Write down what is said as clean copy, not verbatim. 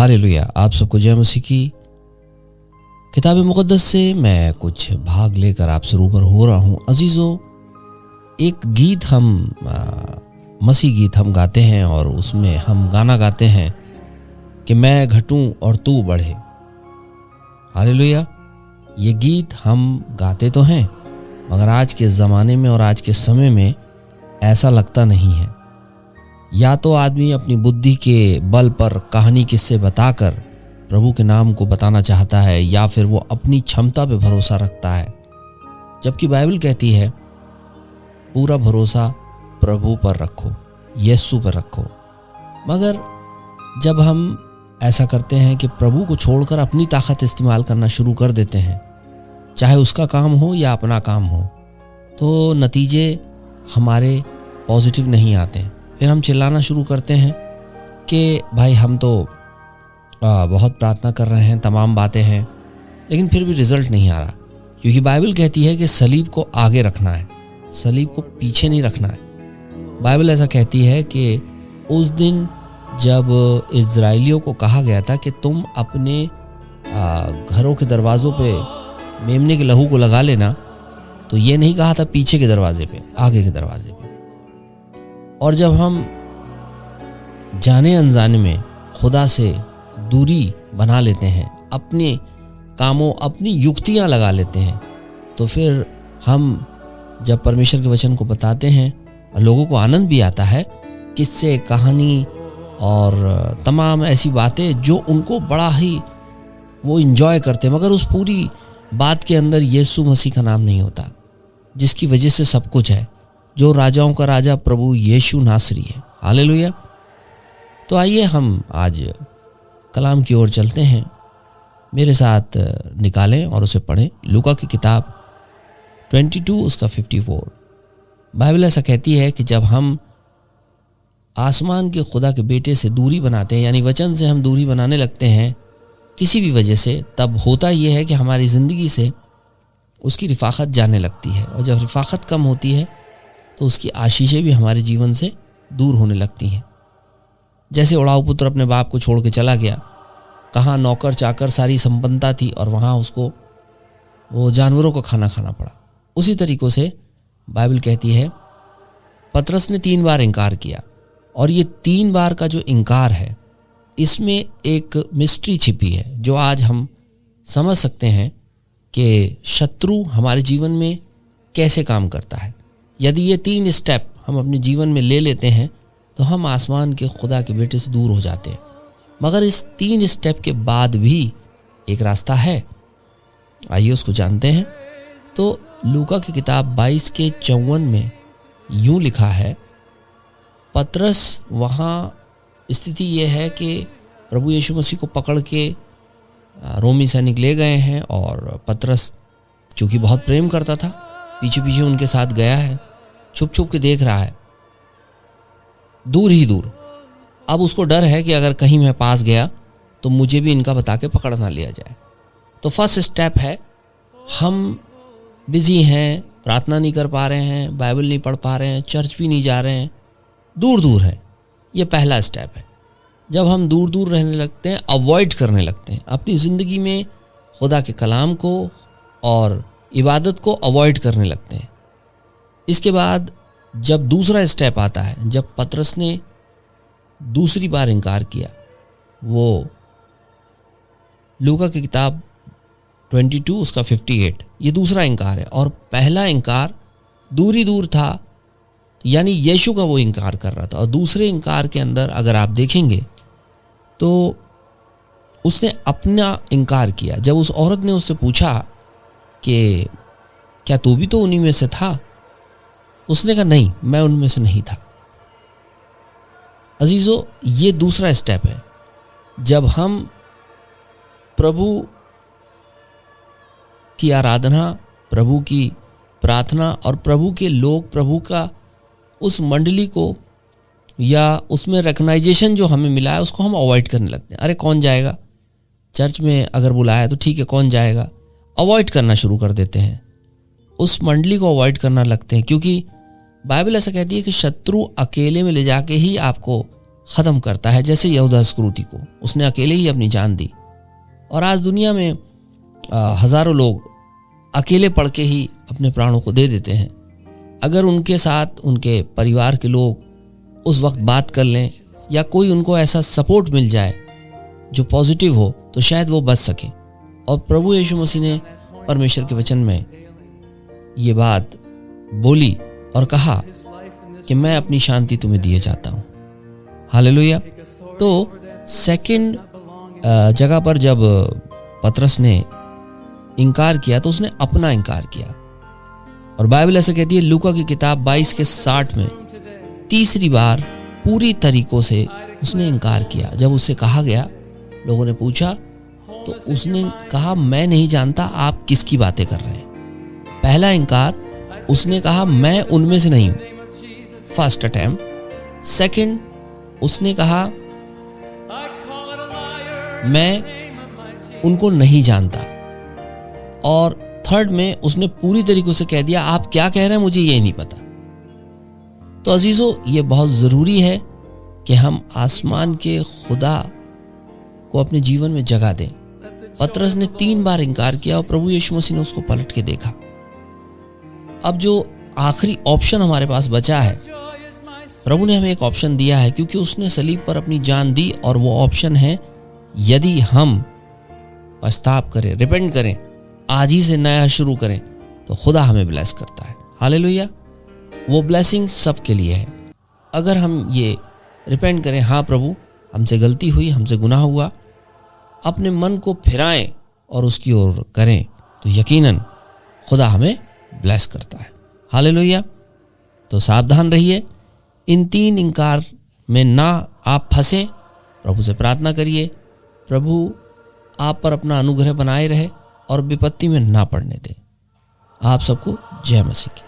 Hallelujah. आप सबको जय मसीह की। किताब मुक़द्दस से मैं कुछ भाग लेकर आपसे रूबर हो रहा हूँ। अजीज़ों, एक गीत हम मसीह गीत हम गाते हैं और उसमें हम गाना गाते हैं कि मैं घटूं और तू बढ़े। हालेलुया। ये गीत हम गाते तो हैं, मगर आज के ज़माने में और आज के समय में ऐसा लगता नहीं है। या तो आदमी अपनी बुद्धि के बल पर कहानी किस्से बताकर प्रभु के नाम को बताना चाहता है, या फिर वो अपनी क्षमता पे भरोसा रखता है, जबकि बाइबल कहती है पूरा भरोसा प्रभु पर रखो, यीशु पर रखो। मगर जब हम ऐसा करते हैं कि प्रभु को छोड़कर अपनी ताकत इस्तेमाल करना शुरू कर देते हैं, चाहे उसका काम हो या अपना काम हो, तो नतीजे हमारे पॉजिटिव नहीं आते। फिर हम चिल्लाना शुरू करते हैं कि भाई हम तो बहुत प्रार्थना कर रहे हैं, तमाम बातें हैं, लेकिन फिर भी रिजल्ट नहीं आ रहा। क्योंकि बाइबल कहती है कि सलीब को आगे रखना है, सलीब को पीछे नहीं रखना है। बाइबल ऐसा कहती है कि उस दिन जब इजराइलियों को कहा गया था कि तुम अपने घरों के दरवाज़ों पे मेमने के लहू को लगा लेना, तो ये नहीं कहा था पीछे के दरवाजे पे, आगे के दरवाजे पे। और जब हम जाने अनजाने में खुदा से दूरी बना लेते हैं, अपने कामों अपनी युक्तियां लगा लेते हैं, तो फिर हम जब परमेश्वर के वचन को बताते हैं, लोगों को आनंद भी आता है, किस्से, कहानी और तमाम ऐसी बातें जो उनको बड़ा ही वो इंजॉय करते हैं, मगर उस पूरी बात के अंदर यीशु मसीह का नाम नहीं होता, जिसकी वजह से सब कुछ है, जो राजाओं का राजा प्रभु यीशु नासरी है। हालेलुया। तो आइए हम आज कलाम की ओर चलते हैं। मेरे साथ निकालें और उसे पढ़ें। लूका की किताब 22 उसका 54। बाइबल ऐसा कहती है कि जब हम आसमान के खुदा के बेटे से दूरी बनाते हैं, यानी वचन से हम दूरी बनाने लगते हैं किसी भी वजह से, तब होता यह है कि हमारी ज़िंदगी से उसकी रिफ़ाक़त जाने लगती है, और जब रिफ़ाक़त कम होती है तो उसकी आशीषें भी हमारे जीवन से दूर होने लगती हैं। जैसे उड़ाऊ पुत्र अपने बाप को छोड़ के चला गया, कहाँ नौकर चाकर सारी संपन्नता थी और वहाँ उसको वो जानवरों का खाना खाना पड़ा। उसी तरीक़ों से बाइबल कहती है पतरस ने 3 बार इनकार किया, और ये 3 बार का जो इनकार है, इसमें एक मिस्ट्री छिपी है जो आज हम समझ सकते हैं कि शत्रु हमारे जीवन में कैसे काम करता है। यदि ये 3 स्टेप हम अपने जीवन में ले लेते हैं तो हम आसमान के खुदा के बेटे से दूर हो जाते हैं। मगर इस 3 स्टेप के बाद भी एक रास्ता है, आइए उसको जानते हैं। तो लूका की किताब 22 के 54 में यूं लिखा है, पतरस, वहाँ स्थिति ये है कि प्रभु यीशु मसीह को पकड़ के रोमी सैनिक ले गए हैं, और पतरस चूँकि बहुत प्रेम करता था, पीछे पीछे उनके साथ गया है, छुप छुप के देख रहा है, दूर ही दूर। अब उसको डर है कि अगर कहीं मैं पास गया तो मुझे भी इनका बता के पकड़ ना लिया जाए। तो फर्स्ट स्टेप है, हम बिजी हैं, प्रार्थना नहीं कर पा रहे हैं, बाइबल नहीं पढ़ पा रहे हैं, चर्च भी नहीं जा रहे हैं, दूर दूर हैं। ये पहला स्टेप है। जब हम दूर दूर रहने लगते हैं, अवॉइड करने लगते हैं अपनी ज़िंदगी में खुदा के कलाम को और इबादत को अवॉइड करने लगते हैं। इसके बाद जब दूसरा स्टेप आता है, जब पतरस ने दूसरी बार इनकार किया, वो लूका की किताब 22 उसका 58, ये दूसरा इनकार है। और पहला इनकार दूरी दूर था, यानी यीशु का वो इनकार कर रहा था। और दूसरे इनकार के अंदर अगर आप देखेंगे तो उसने अपना इनकार किया। जब उस औरत ने उससे पूछा कि क्या तू भी तो उन्हीं में से था, उसने कहा नहीं, मैं उनमें से नहीं था। अजीजों, ये दूसरा स्टेप है। जब हम प्रभु की आराधना, प्रभु की प्रार्थना और प्रभु के लोग, प्रभु का उस मंडली को या उसमें रिकग्नाइजेशन जो हमें मिला है, उसको हम अवॉइड करने लगते हैं। अरे कौन जाएगा चर्च में, अगर बुलाया तो ठीक है, कौन जाएगा, अवॉइड करना शुरू कर देते हैं, उस मंडली को अवॉइड करना लगते हैं। क्योंकि बाइबल ऐसा कहती है कि शत्रु अकेले में ले जाके ही आपको ख़त्म करता है, जैसे यहूदा इस्करियोती को उसने अकेले ही अपनी जान दी। और आज दुनिया में हज़ारों लोग अकेले पड़ के ही अपने प्राणों को दे देते हैं। अगर उनके साथ उनके परिवार के लोग उस वक्त बात कर लें या कोई उनको ऐसा सपोर्ट मिल जाए जो पॉजिटिव हो, तो शायद वो बच सके। और प्रभु यीशु मसीह ने परमेश्वर के वचन में ये बात बोली और कहा कि मैं अपनी शांति तुम्हें दिए जाता हूँ। हालेलुया। तो सेकंड जगह पर जब पतरस ने इनकार किया तो उसने अपना इनकार किया। और बाइबल ऐसे कहती है लूका की किताब 22:60 में, तीसरी बार पूरी तरीकों से उसने इनकार किया। जब उससे कहा गया, लोगों ने पूछा, तो उसने कहा मैं नहीं जानता आप किसकी बातें कर रहे हैं। पहला इनकार, उसने कहा मैं उनमें से नहीं हूं, फर्स्ट अटेम्प्ट। सेकंड, उसने कहा मैं उनको नहीं जानता। और थर्ड में उसने पूरी तरीकों से कह दिया आप क्या कह रहे हैं मुझे ये नहीं पता। तो अजीजों, ये बहुत ज़रूरी है कि हम आसमान के खुदा को अपने जीवन में जगह दें। पतरस ने 3 बार इनकार किया और प्रभु यीशु मसीह ने उसको पलट के देखा। अब जो आखिरी ऑप्शन हमारे पास बचा है, प्रभु ने हमें एक ऑप्शन दिया है क्योंकि उसने सलीब पर अपनी जान दी। और वो ऑप्शन है, यदि हम पछताव करें, रिपेंट करें, आज ही से नया शुरू करें, तो खुदा हमें ब्लेस करता है। हालेलुया। वो ब्लेसिंग सबके लिए है। अगर हम ये रिपेंट करें, हाँ प्रभु हमसे गलती हुई, हमसे गुनाह हुआ, अपने मन को फिराएं और उसकी ओर करें, तो यकीनन खुदा हमें ब्लेस करता है। हालेलुया। तो सावधान रहिए, इन 3 इनकार में ना आप फंसें। प्रभु से प्रार्थना करिए, प्रभु आप पर अपना अनुग्रह बनाए रहे और विपत्ति में ना पड़ने दें। आप सबको जय मसीह की।